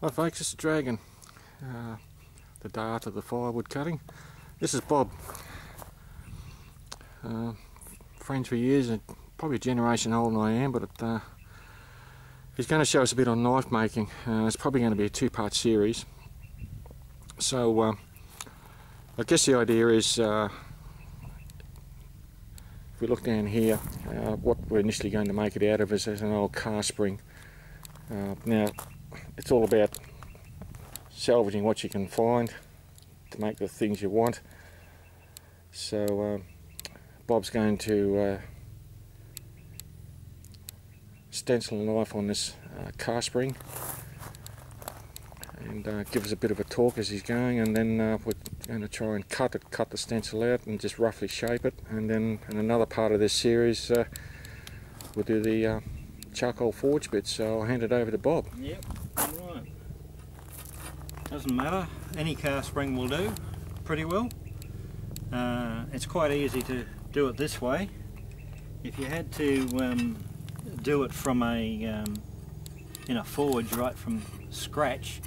Hi folks, it's Dragon. The day after the firewood cutting. This is Bob. Friends for years, and probably a generation older than I am, but he's going to show us a bit on knife making. It's probably going to be a two-part series. So I guess the idea is, if we look down here, what we're initially going to make it out of is an old car spring. Now, it's all about salvaging what you can find to make the things you want. So Bob's going to stencil a knife on this car spring and give us a bit of a talk as he's going, and then we're going to try and cut the stencil out and just roughly shape it, and then in another part of this series we'll do the charcoal forge bit. So I'll hand it over to Bob. Yep, alright. Doesn't matter, any car spring will do pretty well. It's quite easy to do it this way. If you had to do it from in a forge right from scratch,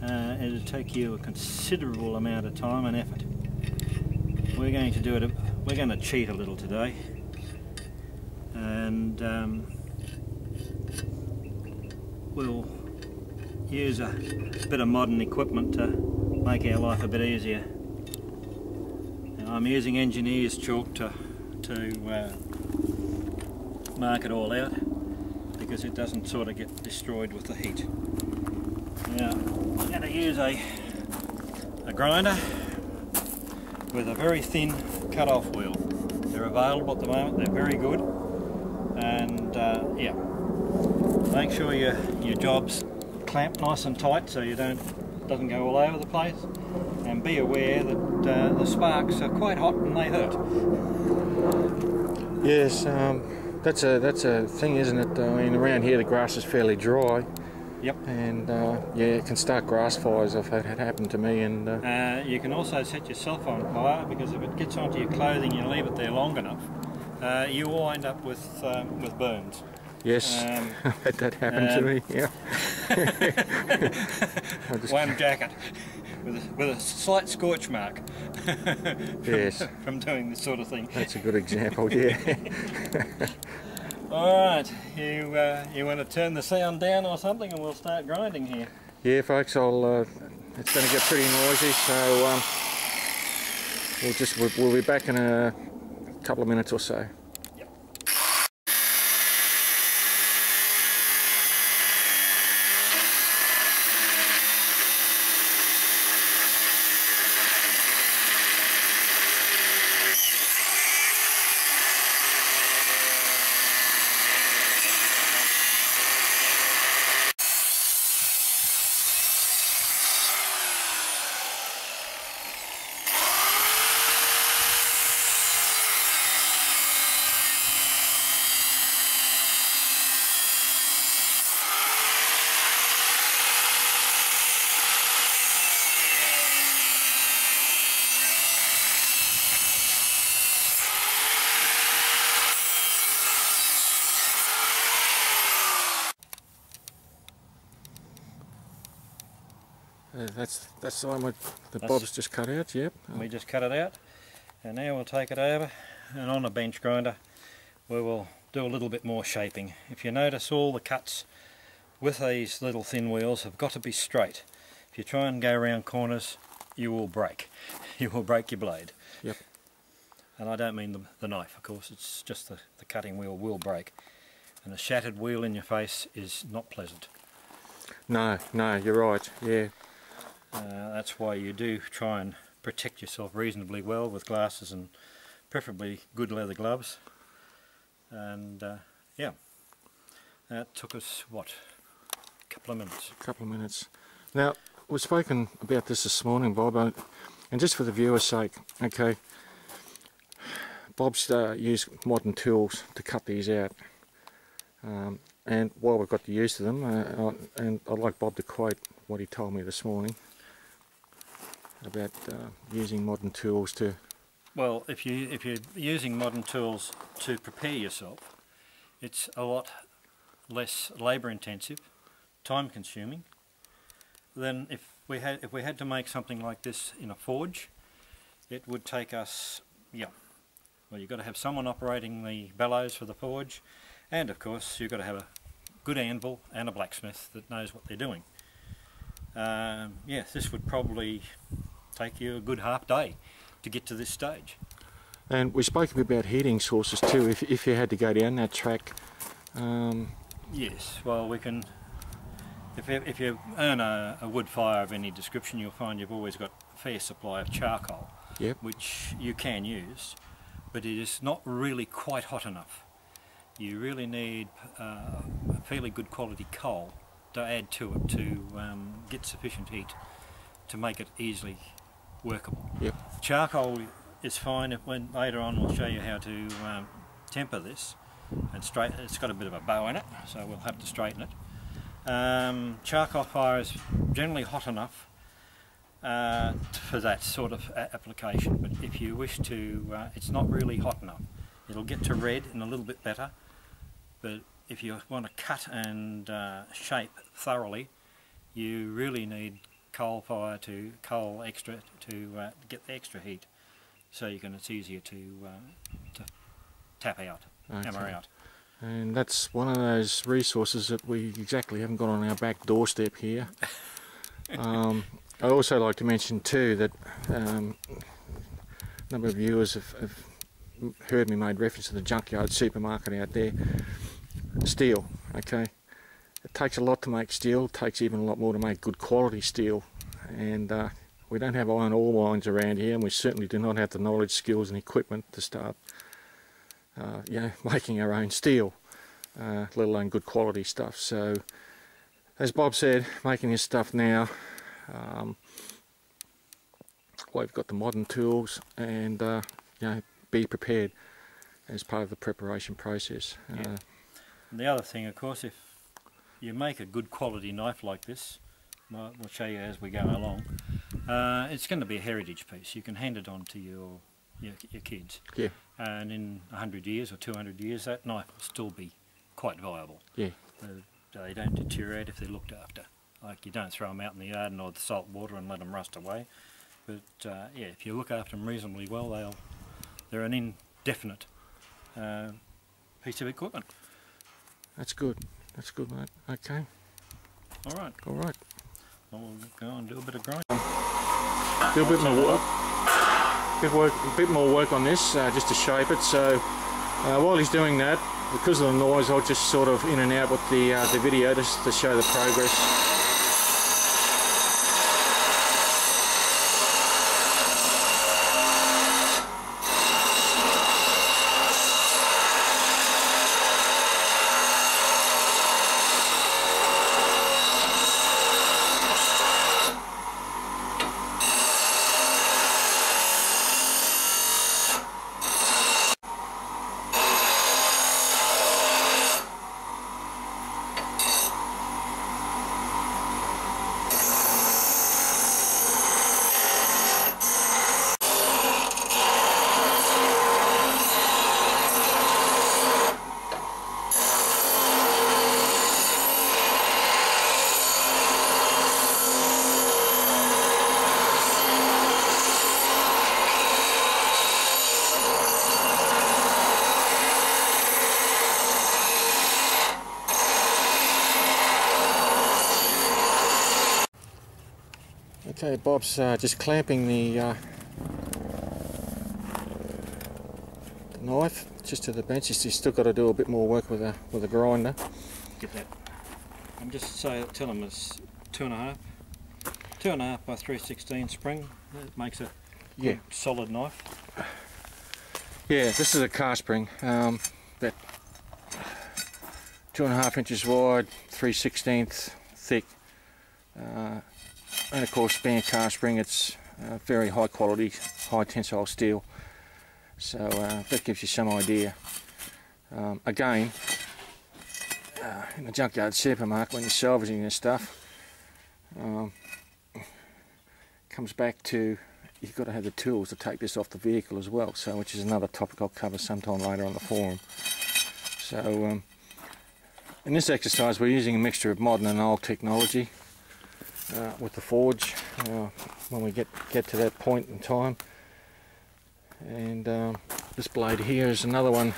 it'd take you a considerable amount of time and effort. We're going to do it. We're going to cheat a little today, and we'll use a bit of modern equipment to make our life a bit easier. Now, I'm using engineer's chalk to mark it all out, because it doesn't sort of get destroyed with the heat. Now I'm going to use a grinder with a very thin cut-off wheel. They're available at the moment, they're very good, and yeah, make sure your job's clamped nice and tight so you doesn't go all over the place, and be aware that the sparks are quite hot and they hurt. Yes, that's a thing, isn't it? I mean, around here the grass is fairly dry. Yep. And yeah, it can start grass fires. I've had it happen to me. And you can also set yourself on fire, because if it gets onto your clothing, you leave it there long enough, you will end up with burns. Yes, I've had that happen to me. Yeah. One jacket with a slight scorch mark. Yes. From doing this sort of thing. That's a good example. Yeah. All right, you want to turn the sound down or something, and we'll start grinding here. Yeah, folks. It's going to get pretty noisy, so we'll be back in a couple of minutes or so. That's the one that Bob's just cut out. Yep. We just cut it out, and now we'll take it over, and on a bench grinder we will do a little bit more shaping. If you notice, all the cuts with these little thin wheels have got to be straight. If you try and go around corners, you will break. You will break your blade. Yep. And I don't mean the knife, of course. It's just the cutting wheel will break, and a shattered wheel in your face is not pleasant. No, you're right. Yeah. That's why you do try and protect yourself reasonably well with glasses, and preferably good leather gloves. And yeah, that took us, what, a couple of minutes? A couple of minutes. Now, we've spoken about this morning, Bob, and just for the viewer's sake, okay, Bob's used modern tools to cut these out. And while we've got the use of them, and I'd like Bob to quote what he told me this morning about using modern tools to... Well, if you're using modern tools to prepare yourself, it's a lot less labour intensive, time consuming, then if we had to make something like this in a forge, it would take us, yeah, well, you've got to have someone operating the bellows for the forge, and of course you've got to have a good anvil and a blacksmith that knows what they're doing. Yeah, this would probably take you a good half day to get to this stage. And we spoke a bit about heating sources too, if you had to go down that track. Yes, well, we can, if you own a wood fire of any description, you'll find you've always got a fair supply of charcoal, yep, which you can use, but it is not really quite hot enough. You really need a fairly good quality coal to add to it to get sufficient heat to make it easily workable. Yep. Charcoal is fine. When later on we'll show you how to temper this and straighten. It's got a bit of a bow in it, so we'll have to straighten it. Charcoal fire is generally hot enough for that sort of application, but if you wish to, it's not really hot enough. It'll get to red and a little bit better, but if you want to cut and shape thoroughly, you really need coal extra to get the extra heat, so it's easier to tap out, hammer out. And that's one of those resources that we exactly haven't got on our back doorstep here. I also like to mention too that a number of viewers have heard me made reference to the junkyard supermarket out there. Steel, okay. It takes a lot to make steel, it takes even a lot more to make good quality steel, and we don't have iron ore mines around here, and we certainly do not have the knowledge, skills and equipment to start making our own steel, let alone good quality stuff. So as Bob said, making this stuff now, we've got the modern tools, and be prepared as part of the preparation process. Yeah. And the other thing, of course, if you make a good quality knife like this, we'll show you as we go along, it's going to be a heritage piece. You can hand it on to your kids, yeah, and in 100 years or 200 years that knife will still be quite viable. Yeah. They don't deteriorate if they're looked after. Like, you don't throw them out in the yard or the salt water and let them rust away, but yeah, if you look after them reasonably well, they're an indefinite piece of equipment. That's good. That's good, mate. Okay. All right. All right. Well, we'll go and do a bit of grinding. Do a bit more work. A bit more work on this, just to shape it. So while he's doing that, because of the noise, I'll just sort of in and out with the video just to show the progress. Okay, Bob's just clamping the knife just to the bench. He's still got to do a bit more work with a grinder. Get that. And just tell him it's 2.5 by 3/16 spring. That makes a good, solid knife. Yeah, this is a car spring. That 2.5 inches wide, 3/16 thick. And of course, being a car spring, it's very high quality, high tensile steel. So that gives you some idea. Again, in the junkyard supermarket, when you're salvaging this stuff, comes back to you've got to have the tools to take this off the vehicle as well. So, which is another topic I'll cover sometime later on the forum. So, in this exercise, we're using a mixture of modern and old technology. with the forge when we get to that point in time. And this blade here is another one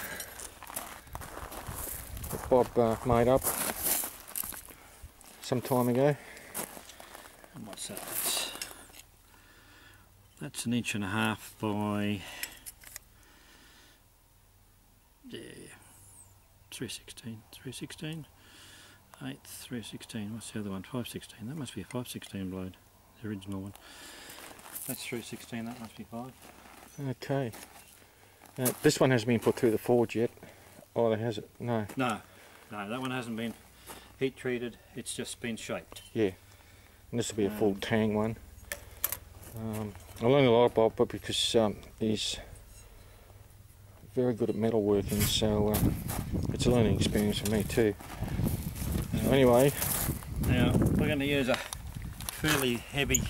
that Bob made up some time ago. And what's that? That's 1.5 inches by 316, 8, 316, what's the other one, 516, that must be a 516 blade, the original one. That's 316, that must be 5. Okay. This one hasn't been put through the forge yet. Oh, has it? No. No, that one hasn't been heat treated, it's just been shaped. Yeah. And this will be a full tang one. I learned a lot about Bob because he's very good at metalworking, so it's a learning experience for me too. So anyway, now we're going to use a fairly heavy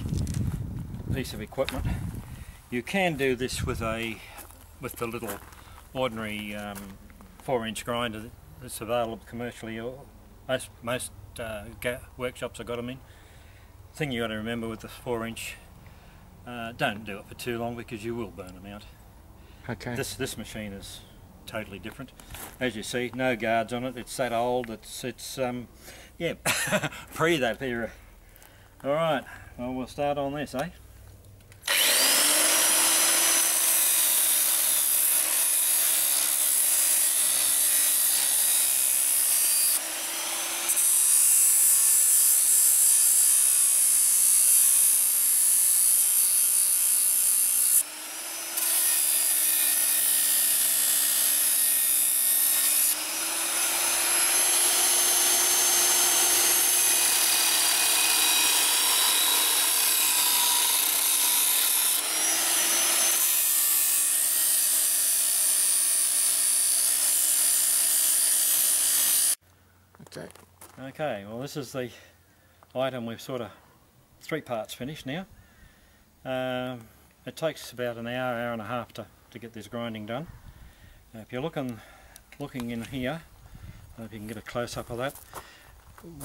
piece of equipment. You can do this with the little ordinary 4-inch grinder that's available commercially. Most workshops have got them in. The thing you got to remember with the 4-inch, don't do it for too long because you will burn them out. okay. This machine is totally different. As you see, no guards on it. It's that old. It's yeah, pre that era. All right. Well, we'll start on this, eh? Okay. Okay, well this is the item we've sort of 3 parts finished now. It takes about an hour and a half to get this grinding done. If you're looking in here, if you can get a close-up of that,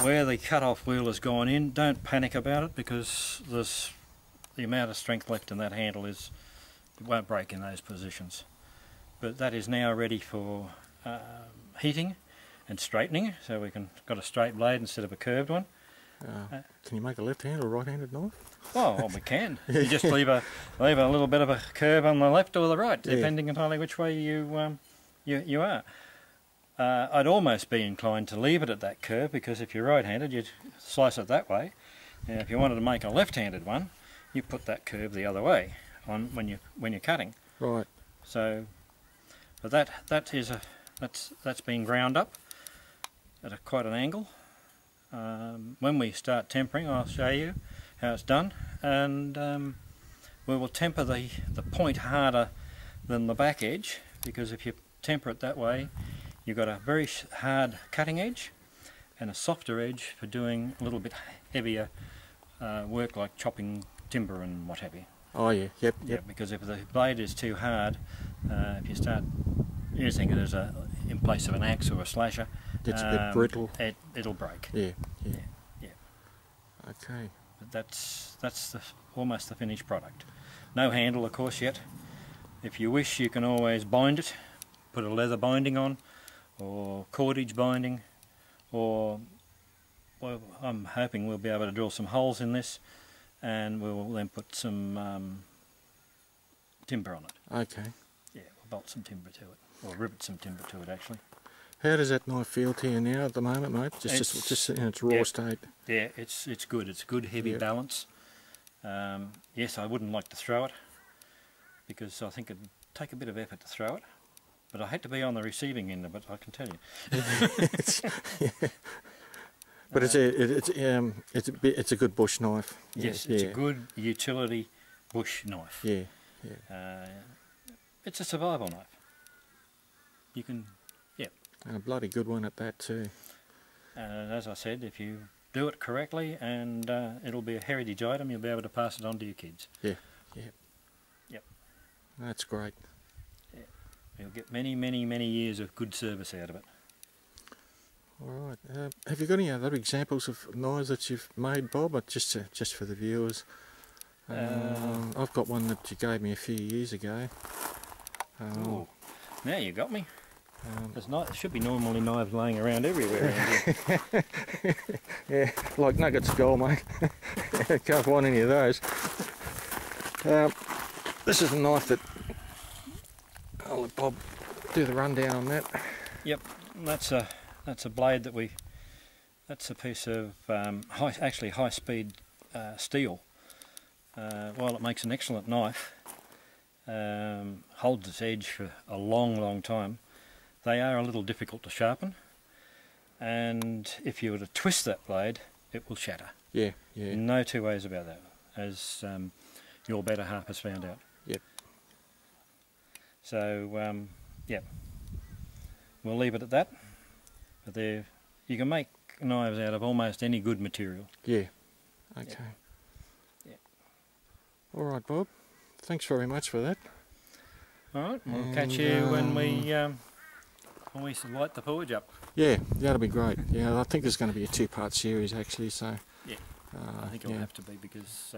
where the cut-off wheel has gone in, don't panic about it because the amount of strength left in that handle it won't break in those positions. But that is now ready for heating and straightening, so we got a straight blade instead of a curved one. Can you make a left-handed or right-handed knife? Oh, well, we can. You just leave a little bit of a curve on the left or the right, depending entirely which way you are. I'd almost be inclined to leave it at that curve because if you're right-handed, you'd slice it that way. Now, if you wanted to make a left-handed one, you put that curve the other way on when you're cutting. Right. So, but that's been ground up at quite an angle. When we start tempering, I'll show you how it's done, and we will temper the point harder than the back edge, because if you temper it that way, you've got a very hard cutting edge and a softer edge for doing a little bit heavier work like chopping timber and what have you. Oh yeah, yep. Yeah, because if the blade is too hard, if you start using it in place of an axe or a slasher, it's a bit brittle. It'll break. Yeah. Okay. But that's almost the finished product. No handle, of course, yet. If you wish, you can always bind it, put a leather binding on, or cordage binding, or well, I'm hoping we'll be able to drill some holes in this, and we'll then put some timber on it. Okay. Yeah, we'll bolt some timber to it, or rivet some timber to it actually. How does that knife feel to you now at the moment, mate? Just in its raw state. Yeah, it's good. It's good heavy balance. Yes, I wouldn't like to throw it because I think it'd take a bit of effort to throw it. But I hate to be on the receiving end of it, I can tell you. But it's a good bush knife. Yes, it's a good utility bush knife. Yeah. It's a survival knife. You can, And a bloody good one at that too. as I said, if you do it correctly, and it'll be a heritage item, you'll be able to pass it on to your kids. Yeah. Yep. That's great. Yeah. You'll get many, many, many years of good service out of it. All right. Have you got any other examples of knives that you've made, Bob, or just for the viewers? I've got one that you gave me a few years ago. Now you got me. There should be normally knives laying around everywhere around here. Yeah, like nuggets of gold, mate. Can't find any of those. This is a knife that I'll let Bob do the rundown on that. Yep, that's a blade that that's a piece of high speed steel. While it makes an excellent knife, holds its edge for a long time, they are a little difficult to sharpen, and if you were to twist that blade, it will shatter. Yeah, yeah. No two ways about that, as your better half has found out. Yep. So, yep, we'll leave it at that. But you can make knives out of almost any good material. Yeah. Okay. Yeah. All right, Bob. Thanks very much for that. All right, we'll catch you when we light the forge up. Yeah, that'll be great. Yeah, I think there's going to be a two-part series actually. So. Yeah. I think it'll have to be, because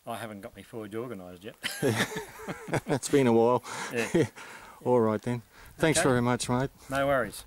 I haven't got my forge organised yet. It's been a while. Yeah. All right then. Thanks Okay. very much, mate. No worries.